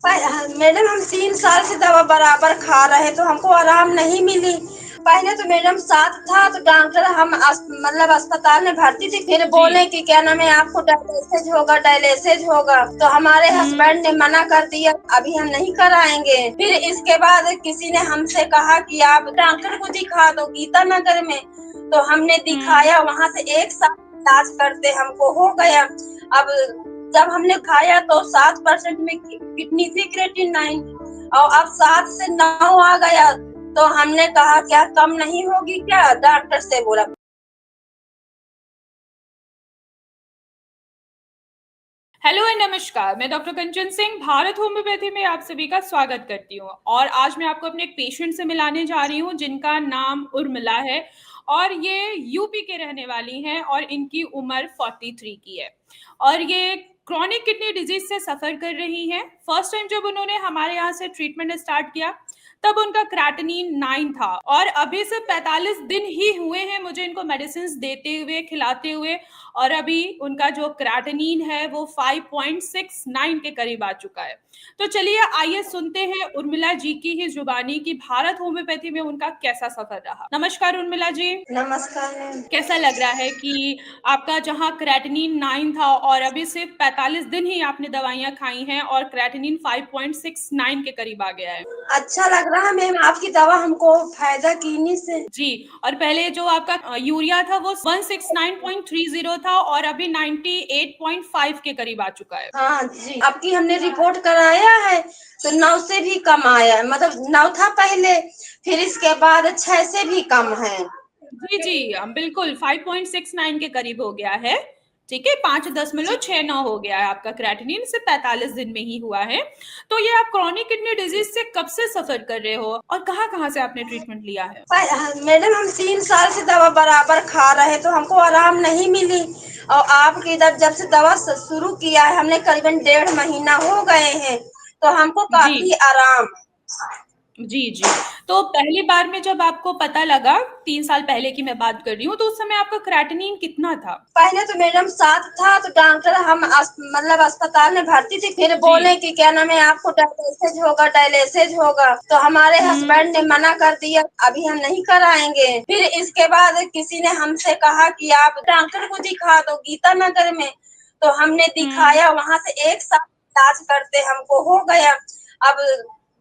Madam हम 3 साल से दवा बराबर खा रहे तो हमको आराम नहीं मिली। पहले तो मैडम साथ था तो डॉक्टर हम मतलब अस्पताल में भर्ती थी, फिर जी। बोले कि क्या नाम है आपको डायलिसिस होगा तो हमारे हस्बैंड ने मना कर दिया, अभी हम नहीं कराएंगे। फिर इसके बाद किसी ने हमसे कहा कि आप डॉक्टर को दिखा दो गीता नगर में, तो हमने हुँ। दिखाया, वहाँ से 1 साल इलाज करते हमको हो गया। अब जब हमने खाया तो 7% में किडनी थी क्रेटिनाइन और अब 7 से 9 आ गया, तो हमने कहा क्या कम नहीं होगी क्या, डॉक्टर से बोला। हेलो एंड नमस्कार, मैं डॉक्टर कंचन सिंह भारत होम्योपैथी में आप सभी का स्वागत करती हूँ। और आज मैं आपको अपने एक पेशेंट से मिलाने जा रही हूँ जिनका नाम उर्मिला है और ये यूपी के रहने वाली हैं और इनकी उम्र 43 की है और ये क्रॉनिक किडनी डिजीज से सफ़र कर रही हैं। फर्स्ट टाइम जब उन्होंने हमारे यहाँ से ट्रीटमेंट स्टार्ट किया तब उनका क्रेटिनिन 9 था और अभी से 45 दिन ही हुए हैं मुझे इनको मेडिसिन देते हुए, खिलाते हुए, और अभी उनका जो क्रेटिनिन है वो 5.69 के करीब आ चुका है। तो चलिए आइए सुनते हैं उर्मिला जी की ही जुबानी कि भारत होम्योपैथी में उनका कैसा सफर रहा। नमस्कार उर्मिला जी। नमस्कार मैम। कैसा लग रहा है कि आपका जहां क्रेटिनिन 9 था और अभी सिर्फ 45 दिन ही आपने दवाइयां खाई हैं और क्रेटिनिन 5.69 के करीब आ गया है? अच्छा लग रहा है मैम, आपकी दवा हमको फायदा कीनी से। जी। और पहले जो आपका यूरिया था वो 169.30 था और अभी 98.5 के करीब आ चुका है। हाँ जी, आपकी हमने रिपोर्ट कराया है तो 9 से भी कम आया है, मतलब 9 था पहले, फिर इसके बाद 6 से भी कम है। जी जी, बिल्कुल 5.69 के करीब हो गया है। ठीक है, 5.69 हो गया है आपका क्रेटिनिन, से 45 दिन में ही हुआ है। तो ये आप क्रॉनिक किडनी डिजीज से कब से सफर कर रहे हो और कहाँ कहाँ से आपने ट्रीटमेंट लिया है? मैडम हम 3 साल से दवा बराबर खा रहे तो हमको आराम नहीं मिली, और आपकी जब से दवा शुरू किया है, हमने करीबन 1.5 महीना हो गए हैं, तो हमको जी काफी आराम। जी जी। तो पहली बार में जब आपको पता लगा, 3 साल पहले की मैं बात कर रही हूँ, तो उस समय आपका क्रेटिनिन कितना था? पहले तो मैडम साथ था तो डॉक्टर हम मतलब अस्पताल में भर्ती थी, फिर जी। बोले कि क्या नाम है आपको डायलिसिस होगा तो हमारे हम्म। हस्बैंड ने मना कर दिया, अभी हम नहीं कराएंगे। फिर इसके बाद किसी ने हमसे कहा कि आप डॉक्टर को दिखा दो गीता नगर में, तो हमने हम्म। दिखाया, वहाँ से 1 साल इलाज करते हमको हो गया। अब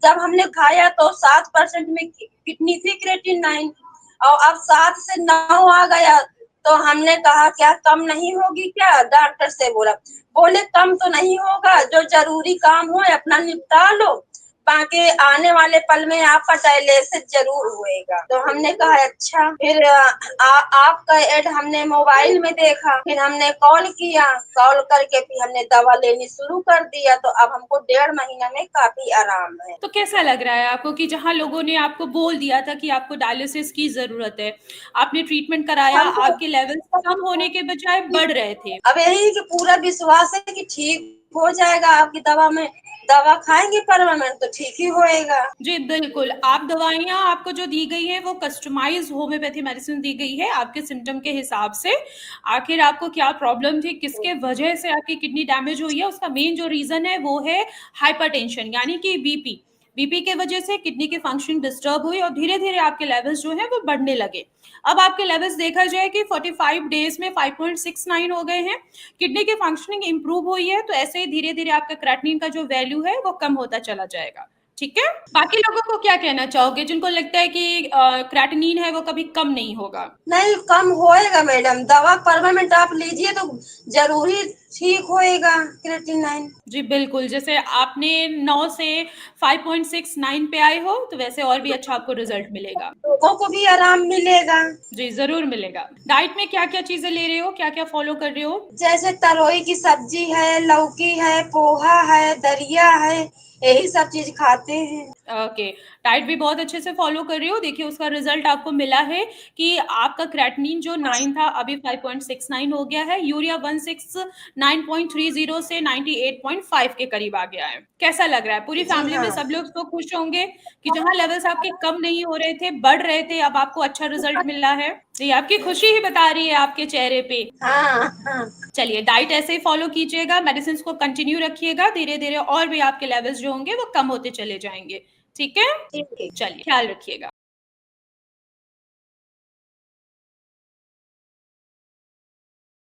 जब हमने खाया तो 7% में किडनी थी क्रेटिनाइन और अब 7 से 9 आ गया, तो हमने कहा क्या कम नहीं होगी क्या, डॉक्टर से बोला। बोले कम तो नहीं होगा, जो जरूरी काम हो अपना निपटा लो, बाकी आने वाले पल में आपका डायलिसिस जरूर होएगा। तो हमने कहा अच्छा। फिर आपका एड हमने मोबाइल में देखा, फिर हमने कॉल किया, कॉल करके फिर हमने दवा लेनी शुरू कर दिया, तो अब हमको 1.5 महीना में काफी आराम है। तो कैसा लग रहा है आपको कि जहाँ लोगों ने आपको बोल दिया था कि आपको डायलिसिस की जरूरत है, आपने ट्रीटमेंट कराया, हमको आपके लेवल्स कम होने के बजाय बढ़ रहे थे? अब यही कि पूरा विश्वास है कि ठीक हो जाएगा, आपकी दवा में दवा खाएंगे परमानेंट तो ठीक ही होएगा। जी बिल्कुल, आप दवाइयाँ आपको जो दी गई है वो कस्टमाइज होम्योपैथी मेडिसिन दी गई है आपके सिम्टम के हिसाब से। आखिर आपको क्या प्रॉब्लम थी, किसके वजह से आपकी किडनी डैमेज हुई है, उसका मेन जो रीजन है वो है हाइपरटेंशन, यानी कि बीपी। बीपी के वजह से किडनी की फंक्शन डिस्टर्ब हुई और धीरे धीरे आपके लेवल्स जो है वो बढ़ने लगे। अब आपके लेवल्स देखा जाए कि 45 डेज में 5.69 हो गए हैं। किडनी की फंक्शनिंग इंप्रूव हुई है, तो ऐसे ही धीरे धीरे आपका क्रेटिनिन का जो वैल्यू है वो कम होता चला जाएगा। ठीक है। बाकी लोगों को क्या कहना चाहोगे जिनको लगता है कि क्रेटिनिन है वो कभी कम नहीं होगा? नहीं, कम होएगा मैडम, दवा परमानेंट आप लीजिए तो जरूरी ठीक होएगा क्रेटिनाइन। जी बिल्कुल, जैसे आपने 9 से 5.69 पे आए हो तो वैसे और भी अच्छा आपको रिजल्ट मिलेगा। लोगों को भी आराम मिलेगा। जी जरूर मिलेगा। डाइट में क्या क्या चीजें ले रहे हो, क्या क्या फॉलो कर रहे हो? जैसे तरोई की सब्जी है, लौकी है, पोहा है, दरिया है, यही सब चीज खाते हैं। ओके। डाइट भी बहुत अच्छे से फॉलो कर रही हो, देखिए उसका रिजल्ट आपको मिला है कि आपका क्रेटिनिन जो 9 था अभी 5.69 हो गया है, यूरिया 169.30 से 98.5 के करीब आ गया है। कैसा लग रहा है? पूरी जी फैमिली में हाँ। सब लोग तो खुश होंगे कि जहां लेवल्स आपके कम नहीं हो रहे थे, बढ़ रहे थे, अब आपको अच्छा रिजल्ट मिल रहा है। जी, आपकी खुशी ही बता रही है आपके चेहरे पे। हाँ हाँ चलिए, डाइट ऐसे ही फॉलो कीजिएगा, मेडिसिन को कंटिन्यू रखिएगा, धीरे-धीरे और भी आपके लेवल्स जो होंगे वो कम होते चले जाएँगे। ठीक है? ठीक है। चलिए, ख्याल रखिएगा।